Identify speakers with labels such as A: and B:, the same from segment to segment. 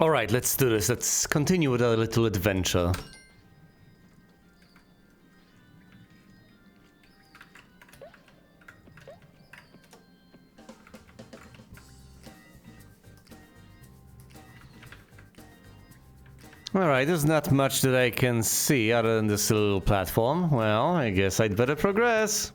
A: Alright, let's do this. Let's continue with our little adventure. Alright, there's not much that I can see other than this little platform. Well, I guess I'd better progress.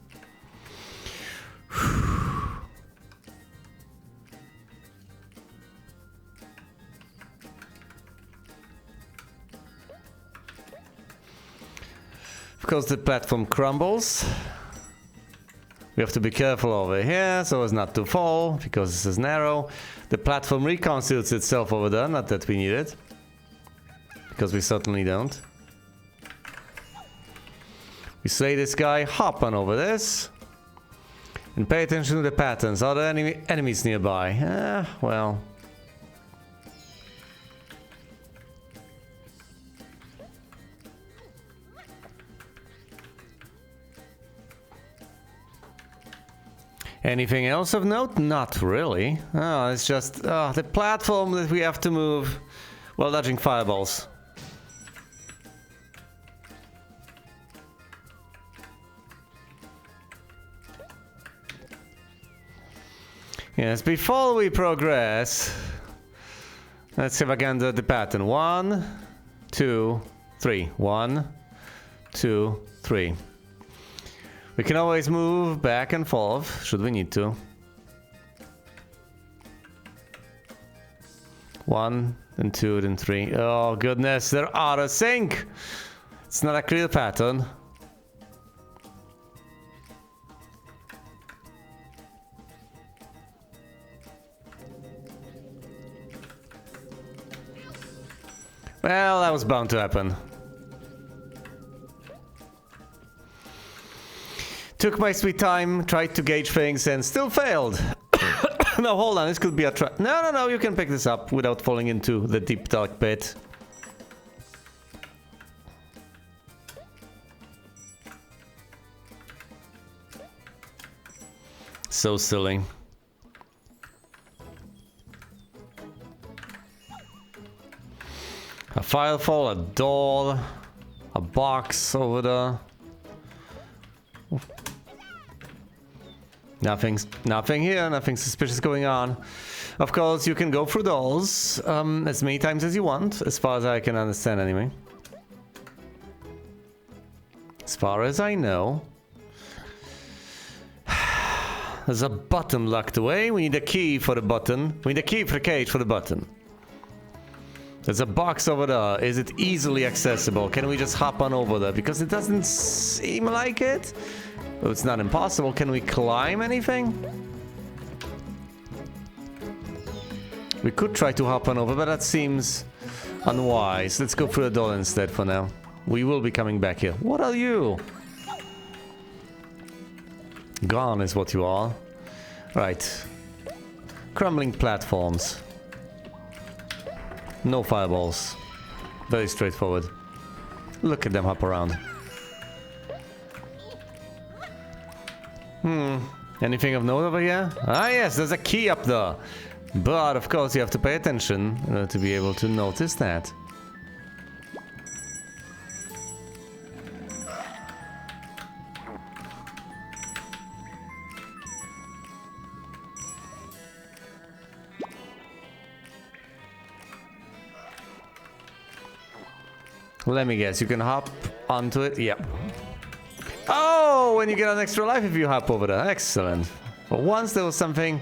A: Of course, the platform crumbles. We have to be careful over here so as not to fall, because this is narrow. The platform reconstitutes itself over there, not that we need it. Because we certainly don't. We slay this guy, hop on over this. And pay attention to the patterns. Are there any enemies nearby? Well. Anything else of note? Not really. Oh, it's just the platform that we have to move while dodging fireballs. Yes, before we progress, let's see if I can do the pattern. 1, 2, 3. 1, 2, 3. We can always move back and forth, should we need to. 1, then 2, then 3. Oh goodness, they're out of sync! It's not a clear pattern. Well, that was bound to happen. Took my sweet time, tried to gauge things and still failed. No, hold on, this could be a trap. No, you can pick this up without falling into the deep dark pit. So silly. A firefall, a door, a box over there. Nothing here, nothing suspicious going on. Of course, you can go through those as many times as you want, as far as I can understand anyway. As far as I know. There's a button locked away. We need a key for the button. We need a key for the cage for the button. There's a box over there. Is it easily accessible? Can we just hop on over there? Because it doesn't seem like it. Well, it's not impossible. Can we climb anything? We could try to hop on over, but that seems unwise. Let's go through the door instead for now. We will be coming back here. What are you? Gone is what you are. Right. Crumbling platforms. No fireballs. Very straightforward. Look at them hop around. Anything of note over here? Ah yes, there's a key up there. But of course you have to pay attention to be able to notice that. Let me guess, you can hop onto it? Yep. Oh, and you get an extra life if you hop over there. Excellent. But once there was something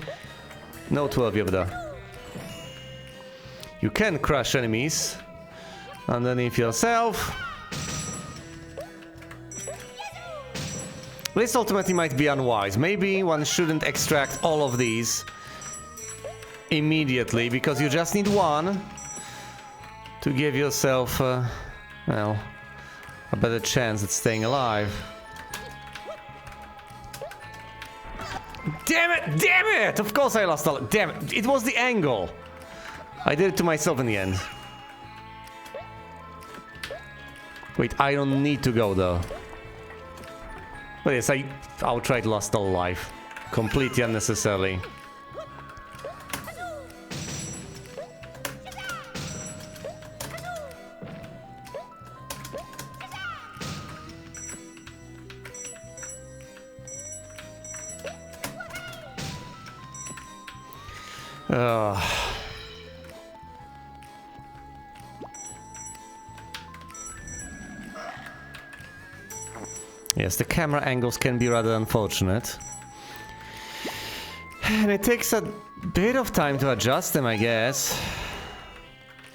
A: noteworthy over there. You can crush enemies underneath yourself. This ultimately might be unwise. Maybe one shouldn't extract all of these immediately, because you just need one to give yourself well, a better chance at staying alive. Damn it! Damn it! Of course I lost all. Damn it! It was the angle. I did it to myself in the end. Wait, I don't need to go though. But yes, I outright lost all life. Completely unnecessarily. Yes, the camera angles can be rather unfortunate. And it takes a bit of time to adjust them, I guess.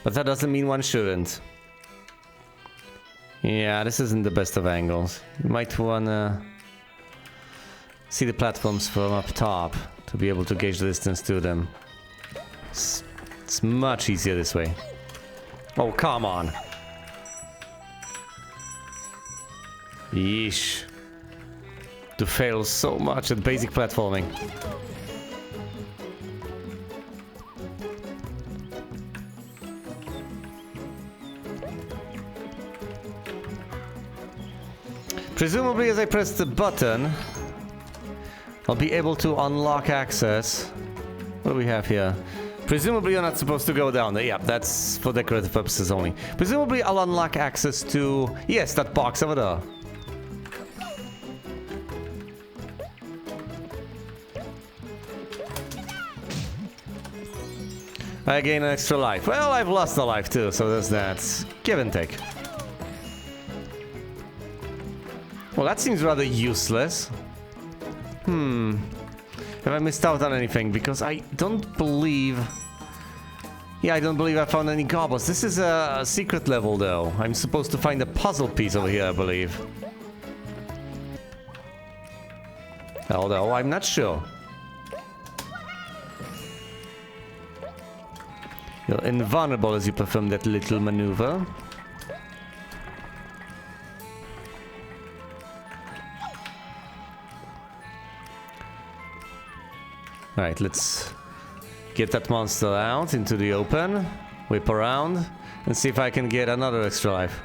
A: But that doesn't mean one shouldn't. Yeah, this isn't the best of angles. You might wanna see the platforms from up top to be able to gauge the distance to them. It's much easier this way. Oh, come on. Yeesh. To fail so much at basic platforming. Presumably as I press the button, I'll be able to unlock access. What do we have here? Presumably you're not supposed to go down there. Yeah, that's for decorative purposes only. Presumably I'll unlock access to... Yes, that box over there. I gain an extra life. Well, I've lost a life too, so there's that. Give and take. Well, that seems rather useless. Have I missed out on anything? Because I don't believe... Yeah, I don't believe I found any goblins. This is a secret level, though. I'm supposed to find a puzzle piece over here, I believe. Although, I'm not sure. You're invulnerable as you perform that little maneuver. Alright, let's get that monster out into the open, whip around, and see if I can get another extra life.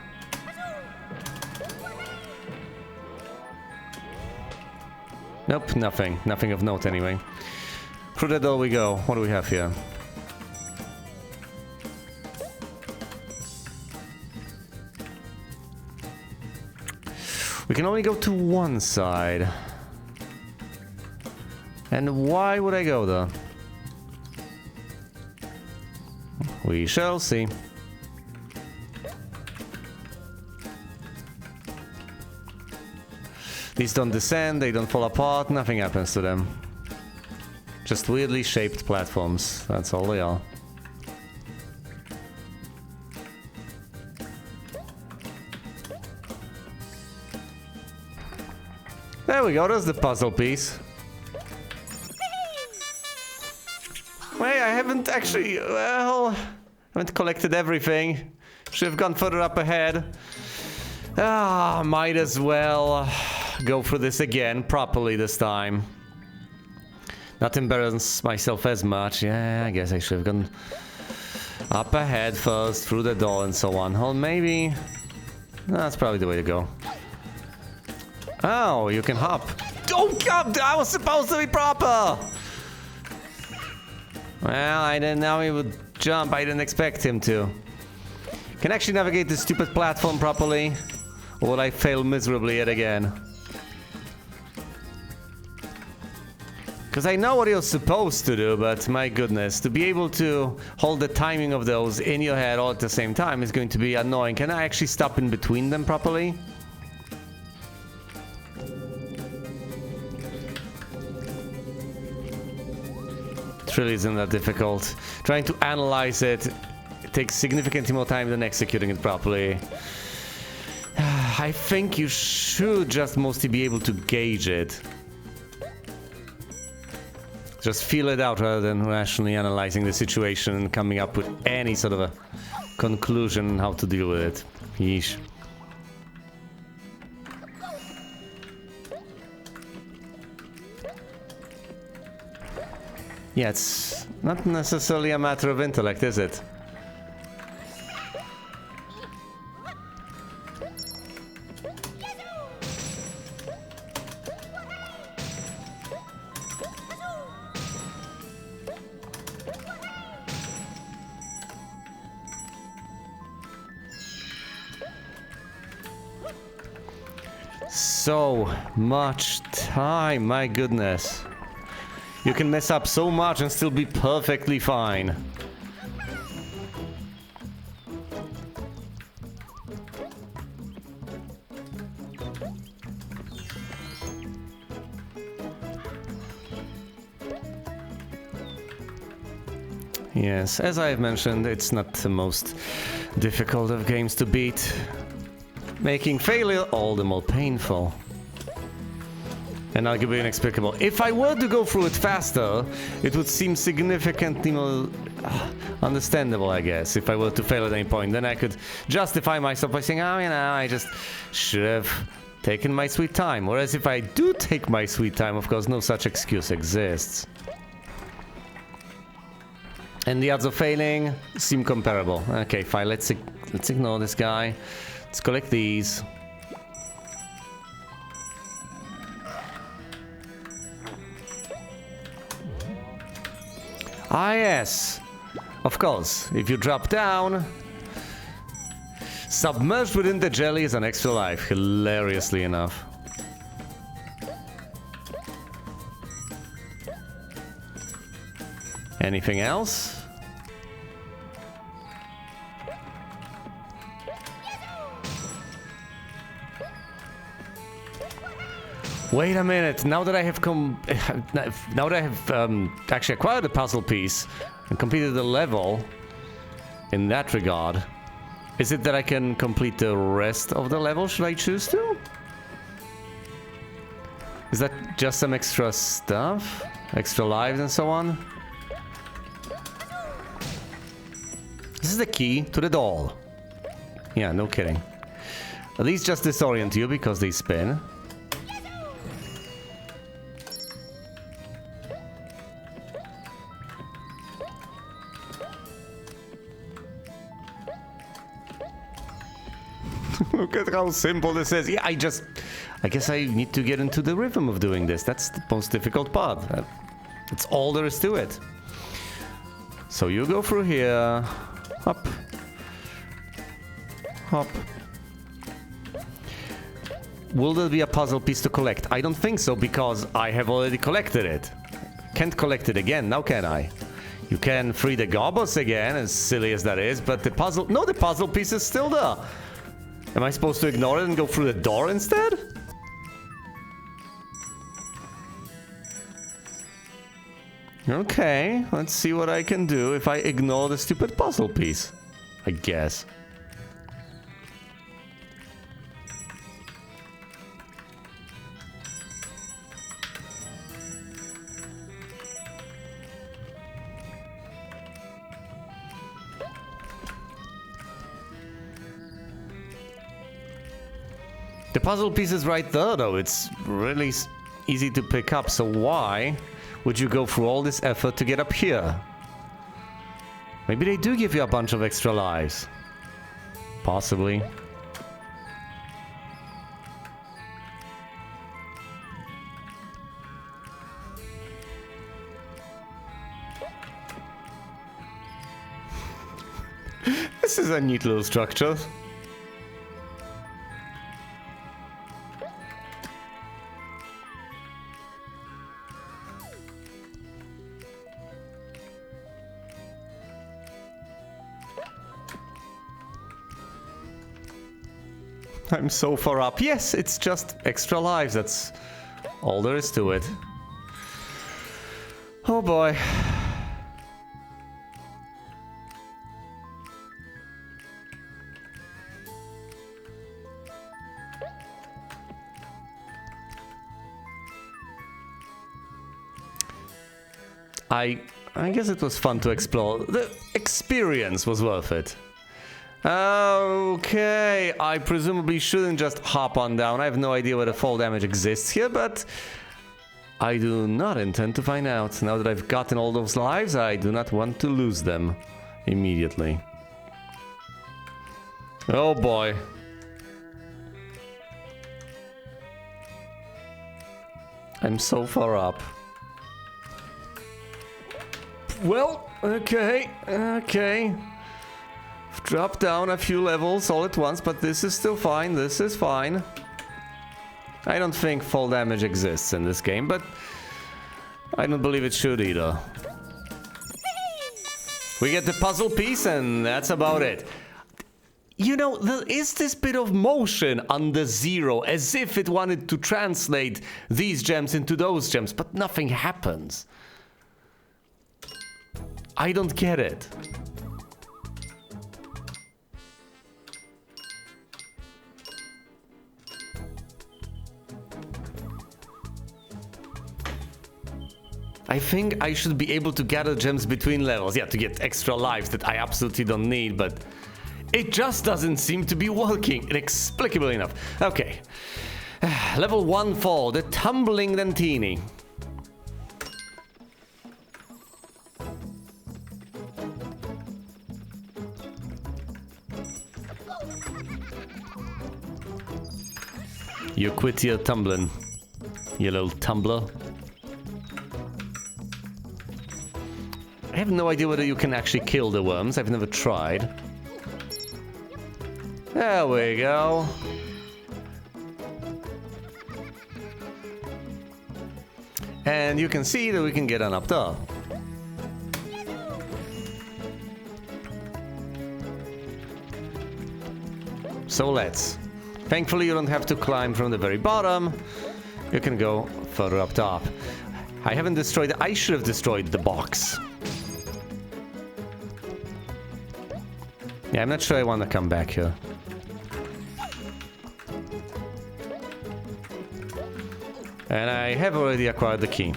A: Nope, nothing. Nothing of note anyway. Through the door we go. What do we have here? We can only go to one side. And why would I go there? We shall see. These don't descend, they don't fall apart, nothing happens to them. Just weirdly shaped platforms, that's all they are. There we go, there's the puzzle piece. Wait, I haven't actually, well, haven't collected everything. Should have gone further up ahead. Ah, might as well go through this again properly this time. Not embarrass myself as much. Yeah, I guess I should have gone up ahead first, through the door and so on. Or maybe... That's probably the way to go. Oh, you can hop. Oh, God, I was supposed to be proper! Well, I didn't know he would jump. I didn't expect him to. Can actually navigate this stupid platform properly? Or will I fail miserably yet again? Because I know what you're supposed to do, but my goodness, to be able to hold the timing of those in your head all at the same time is going to be annoying. Can I actually stop in between them properly? It really isn't that difficult. Trying to analyze it, it takes significantly more time than executing it properly. I think you should just mostly be able to gauge it. Just feel it out rather than rationally analyzing the situation and coming up with any sort of a conclusion on how to deal with it. Yeesh. Yeah, it's not necessarily a matter of intellect, is it? So much time, my goodness. You can mess up so much and still be perfectly fine. Yes, as I have mentioned, it's not the most difficult of games to beat, making failure all the more painful. And arguably inexplicable. If I were to go through it faster, it would seem significantly more understandable, I guess. If I were to fail at any point, then I could justify myself by saying, oh, you know, I just should have taken my sweet time. Whereas if I do take my sweet time, of course, no such excuse exists. And the odds of failing seem comparable. Okay, fine, let's ignore this guy. Let's collect these. Ah, yes. Of course, if you drop down, submerged within the jelly is an extra life, hilariously enough. Anything else? Wait a minute, now that I have actually acquired the puzzle piece and completed the level in that regard, is it that I can complete the rest of the level should I choose to? Is that just some extra stuff? Extra lives and so on? This is the key to the doll. Yeah, no kidding. These just disorient you because they spin. Look at how simple this is. Yeah, I guess I need to get into the rhythm of doing this. That's the most difficult part. That's all there is to it. So you go through here. Hop. Hop. Will there be a puzzle piece to collect? I don't think so, because I have already collected it. Can't collect it again, now can I? You can free the gobbos again, as silly as that is, but the puzzle... No, the puzzle piece is still there. Am I supposed to ignore it and go through the door instead? Okay, let's see what I can do if I ignore the stupid puzzle piece. I guess. The puzzle piece is right there, though. It's really easy to pick up, so why would you go through all this effort to get up here? Maybe they do give you a bunch of extra lives. Possibly. This is a neat little structure. I'm so far up. Yes, it's just extra lives. That's all there is to it. Oh boy. I guess it was fun to explore. The experience was worth it. Okay, I presumably shouldn't just hop on down. I have no idea whether fall damage exists here, but I do not intend to find out. Now that I've gotten all those lives, I do not want to lose them immediately. Oh boy. I'm so far up. Well, okay. Drop down a few levels all at once, but this is still fine. This is fine. I don't think fall damage exists in this game, but I don't believe it should either. We get the puzzle piece and that's about it. You know, there is this bit of motion under zero, as if it wanted to translate these gems into those gems, but nothing happens. I don't get it. I think I should be able to gather gems between levels, yeah, to get extra lives that I absolutely don't need, but it just doesn't seem to be working, inexplicably enough. Okay, level 1 fall, the Tumbling Dentini. You quit your tumbling, you little tumbler. I have no idea whether you can actually kill the worms. I've never tried. There we go. And you can see that we can get on up there. So let's. Thankfully you don't have to climb from the very bottom. You can go further up top. I haven't destroyed... I should have destroyed the box. Yeah, I'm not sure I want to come back here. And I have already acquired the key.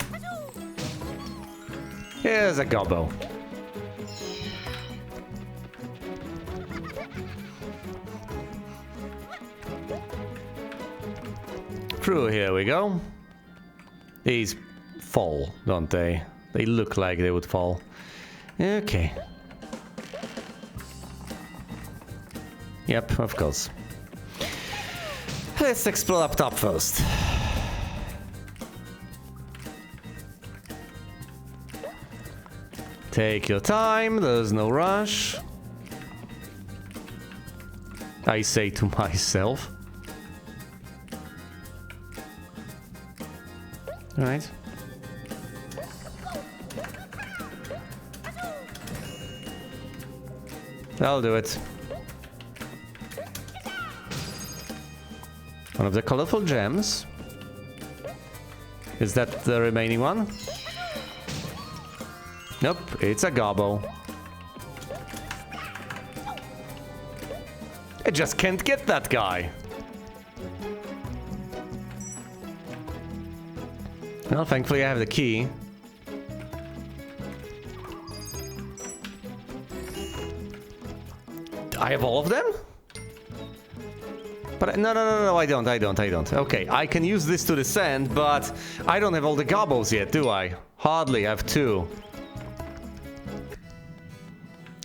A: Here's a gobbo. Through here we go. These fall, don't they? They look like they would fall. Okay. Yep, of course. Let's explore up top first. Take your time, there's no rush. I say to myself. Alright. I'll do it. One of the colorful gems. Is that the remaining one? Nope, it's a gobbo. I just can't get that guy. Well, thankfully I have the key. I have all of them? But no, I don't. Okay, I can use this to descend, but I don't have all the gobbos yet, do I? Hardly, I have 2.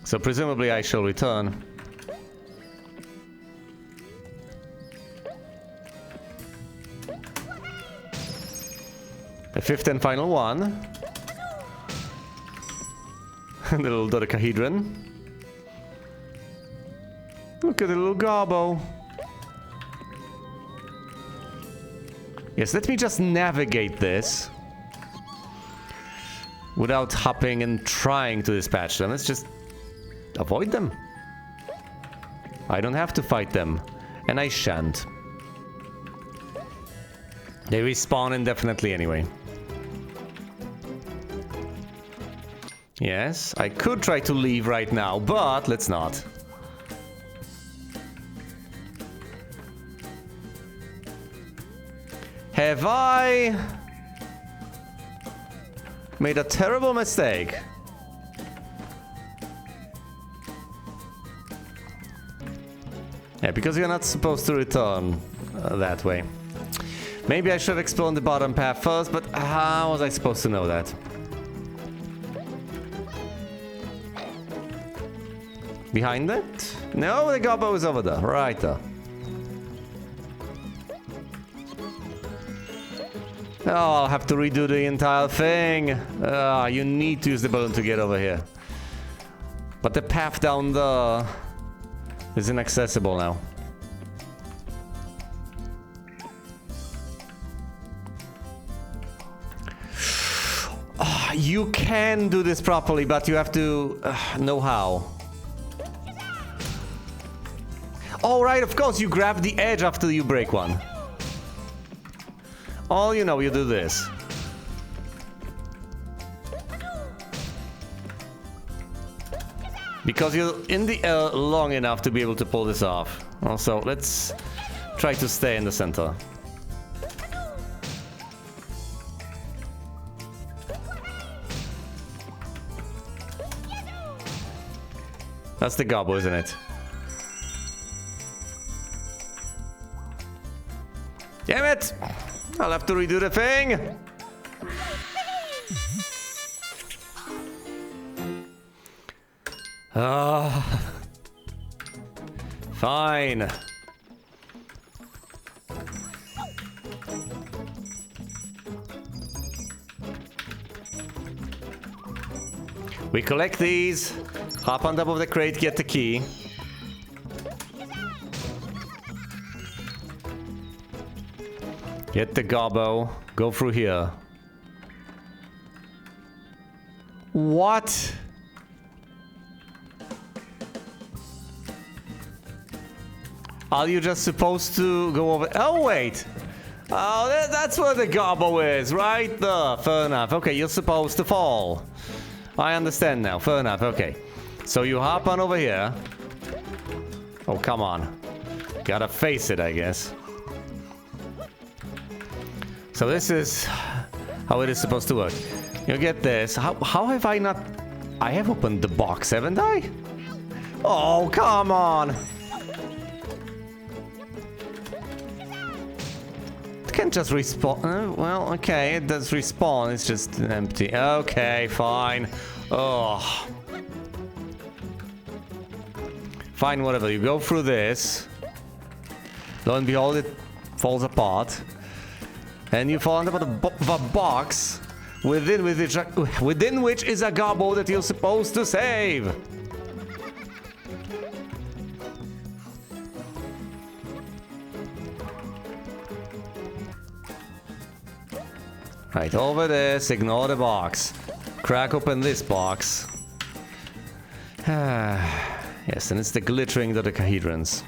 A: So presumably I shall return. The 5th and final one. The little dodecahedron. Look at the little gobbo. Yes, let me just navigate this without hopping and trying to dispatch them. Let's just avoid them. I don't have to fight them, and I shan't. They respawn indefinitely anyway. Yes, I could try to leave right now, but let's not. Have I made a terrible mistake? Yeah, because you're not supposed to return that way. Maybe I should have explored the bottom path first, but how was I supposed to know that? Behind it? No, the gobbo is over there, right there. Oh, I'll have to redo the entire thing. You need to use the balloon to get over here. But the path down there is inaccessible now. You can do this properly, but you have to know how. Oh, right, of course, you grab the edge after you break one. Oh, you know, you do this. Because you're in the air long enough to be able to pull this off. Also, let's try to stay in the center. That's the gobble, isn't it? Damn it! I'll have to redo the thing! Fine. We collect these, hop on top of the crate, get the key. Get the gobbo, go through here. What? Are you just supposed to go over? Oh, wait. Oh, that's where the gobbo is, right there. Fair enough. Okay, you're supposed to fall. I understand now. Fair enough. Okay. So you hop on over here. Oh, come on. Gotta face it, I guess. So this is how it is supposed to work. You get this. How have I not... I have opened the box, haven't I? Oh, come on. It can't just respawn. Well, okay, it does respawn. It's just empty. Okay, fine. Oh. Fine, whatever. You go through this. Lo and behold, it falls apart. And you fall on top of the box within which is a gobbo that you're supposed to save. Right, over this, ignore the box. Crack open this box. Yes, and it's the glittering dodecahedrons.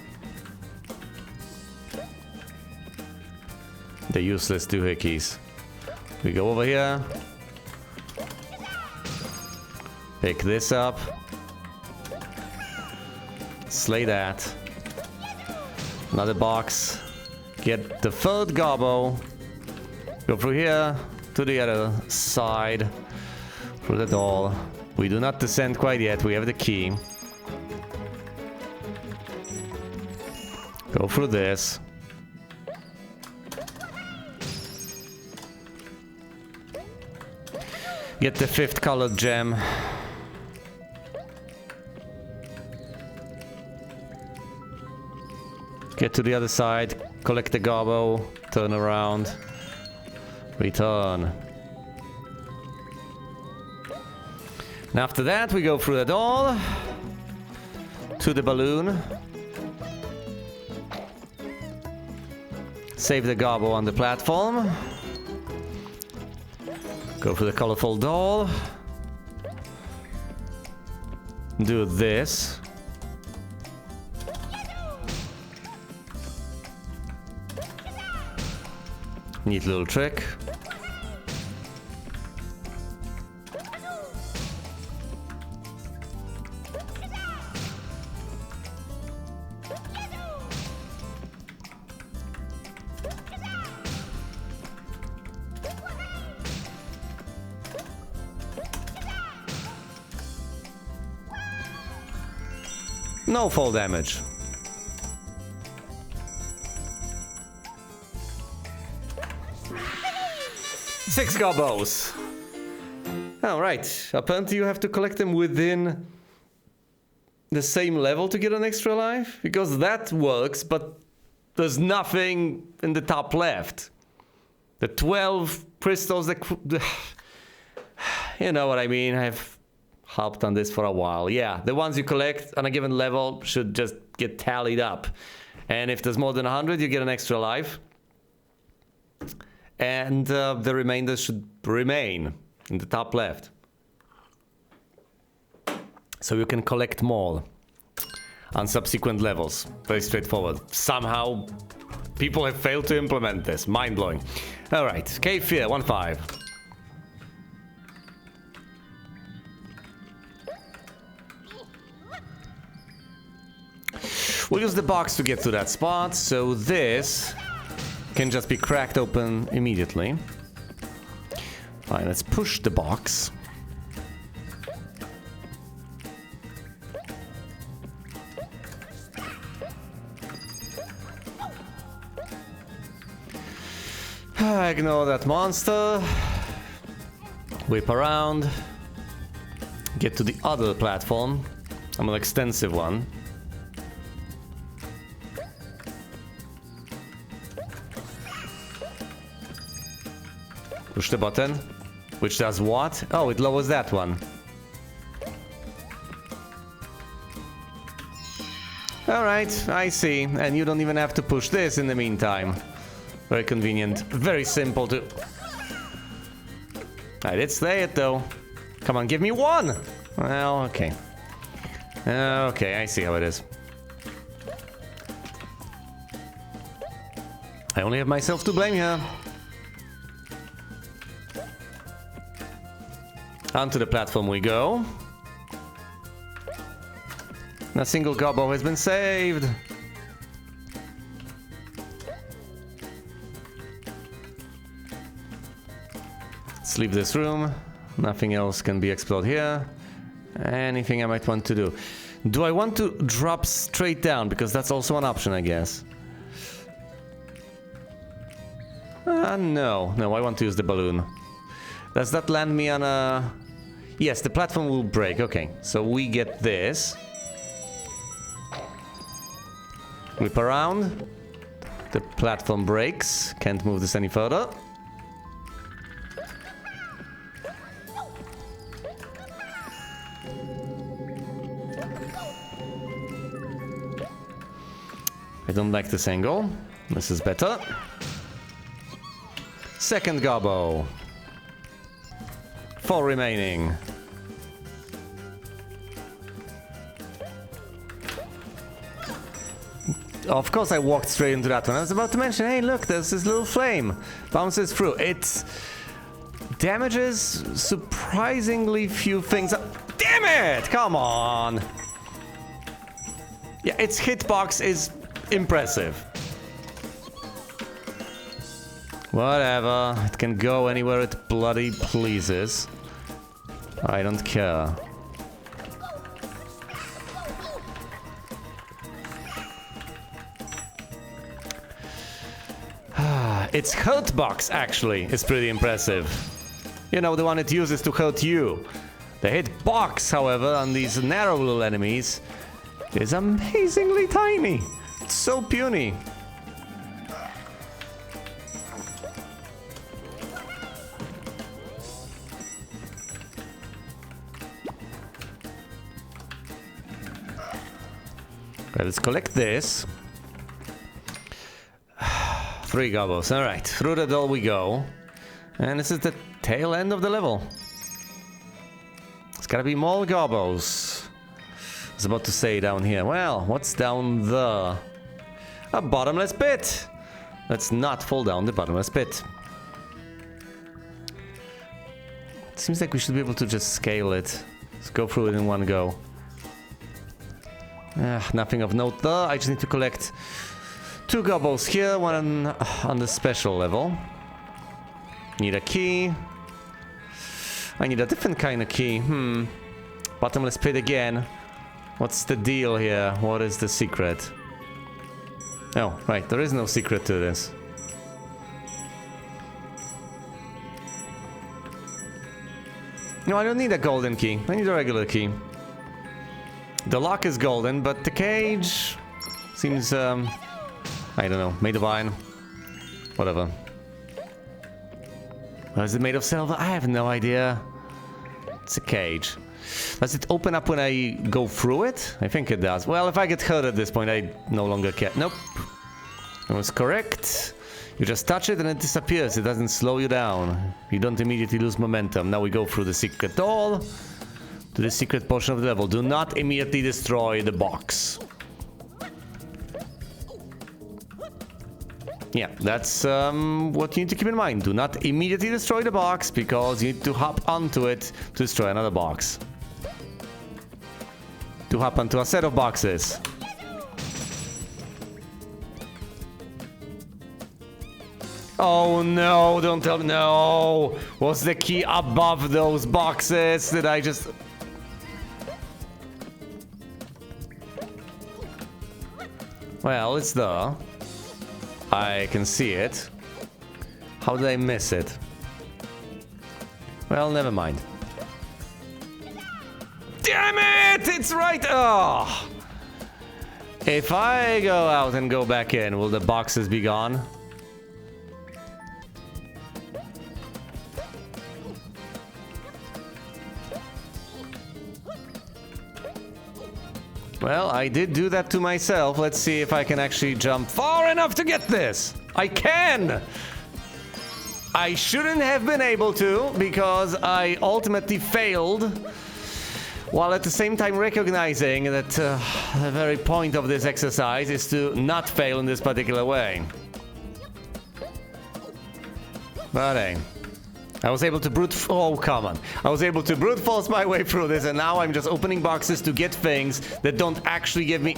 A: The useless doohickeys. We go over here. Pick this up. Slay that. Another box. Get the third gobbo. Go through here to the other side. Through the door. We do not descend quite yet. We have the key. Go through this. Get the fifth colored gem. Get to the other side. Collect the gobbo. Turn around. Return. And after that, we go through the door. To the balloon. Save the gobbo on the platform. Go for the colorful doll. Do this. Neat little trick. No fall damage. Six gobbos. All right. Apparently you have to collect them within the same level to get an extra life. Because that works, but there's nothing in the top left. The 12 crystals that... You know what I mean. I've hopped on this for a while. Yeah, the ones you collect on a given level should just get tallied up. And if there's more than 100, you get an extra life. And the remainder should remain. in the top left. So you can collect more on subsequent levels. Very straightforward. Somehow, people have failed to implement this. Mind-blowing. Alright, Cave Fear, 1-5. We'll use the box to get to that spot, so this can just be cracked open immediately. Fine, let's push the box. Ignore that monster. Whip around. Get to the other platform. I'm an extensive one. Push the button. Which does what? Oh, it lowers that one. Alright, I see. And you don't even have to push this in the meantime. Very convenient. Very simple to... I did say it though. Come on, give me one! Well, okay. Okay, I see how it is. I only have myself to blame here. Onto the platform we go. A single gobbo has been saved. Let's leave this room. Nothing else can be explored here. Anything I might want to do. Do I want to drop straight down? Because that's also an option, I guess. No. No, I want to use the balloon. Does that land me on a... Yes, the platform will break. Okay, so we get this. Whip around. The platform breaks. Can't move this any further. I don't like this angle. This is better. Second gobbo. 4 remaining. Of course I walked straight into that one. I was about to mention, hey look, there's this little flame. Bounces through. It damages surprisingly few things. Damn it! Come on! Yeah, its hitbox is impressive. Whatever. It can go anywhere it bloody pleases. I don't care. Its hurt box, actually, is pretty impressive. You know, the one it uses to hurt you. The hit box, however, on these narrow little enemies is amazingly tiny. It's so puny. Let's collect this. 3 gobbos. Alright, through the door we go. And this is the tail end of the level. It's gotta be more gobbos. I was about to say down here. Well, what's down there? A bottomless pit! Let's not fall down the bottomless pit. It seems like we should be able to just scale it. Let's go through it in one go. Nothing of note there. I just need to collect 2 gobbos here, one on the special level. Need a key. I need a different kind of key. Bottomless pit again. What's the deal here? What is the secret? Oh, right. There is no secret to this. No, I don't need a golden key. I need a regular key. The lock is golden, but the cage seems, I don't know, made of iron. Whatever. Or is it made of silver? I have no idea. It's a cage. Does it open up when I go through it? I think it does. Well, if I get hurt at this point, I no longer care. Nope. That was correct. You just touch it and it disappears. It doesn't slow you down. You don't immediately lose momentum. Now we go through the secret door to the secret portion of the level. Do not immediately destroy the box. Yeah, that's what you need to keep in mind. Do not immediately destroy the box because you need to hop onto it to destroy another box. To hop onto a set of boxes. Oh no, don't tell me, no! Was the key above those boxes? Did I just... Well, it's there. I can see it. How did I miss it? Well, never mind. Damn it! It's right! Oh! If I go out and go back in, will the boxes be gone? Well, I did do that to myself. Let's see if I can actually jump far enough to get this. I can! I shouldn't have been able to because I ultimately failed, while at the same time recognizing that the very point of this exercise is to not fail in this particular way. But hey, I was able to oh, come on. I was able to brute force my way through this, and now I'm just opening boxes to get things that don't actually give me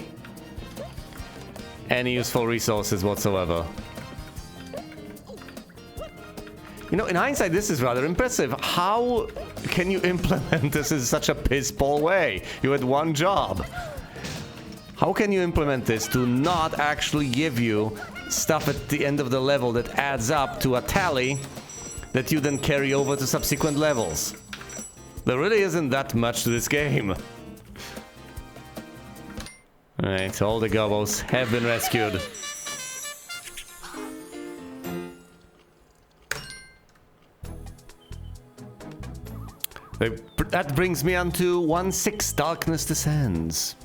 A: any useful resources whatsoever. You know, in hindsight, this is rather impressive. How can you implement this in such a piss-poor way? You had one job. How can you implement this to not actually give you stuff at the end of the level that adds up to a tally that you then carry over to subsequent levels? There really isn't that much to this game. Alright, all the gobbles have been rescued. That brings me on to 1-6 Darkness Descends.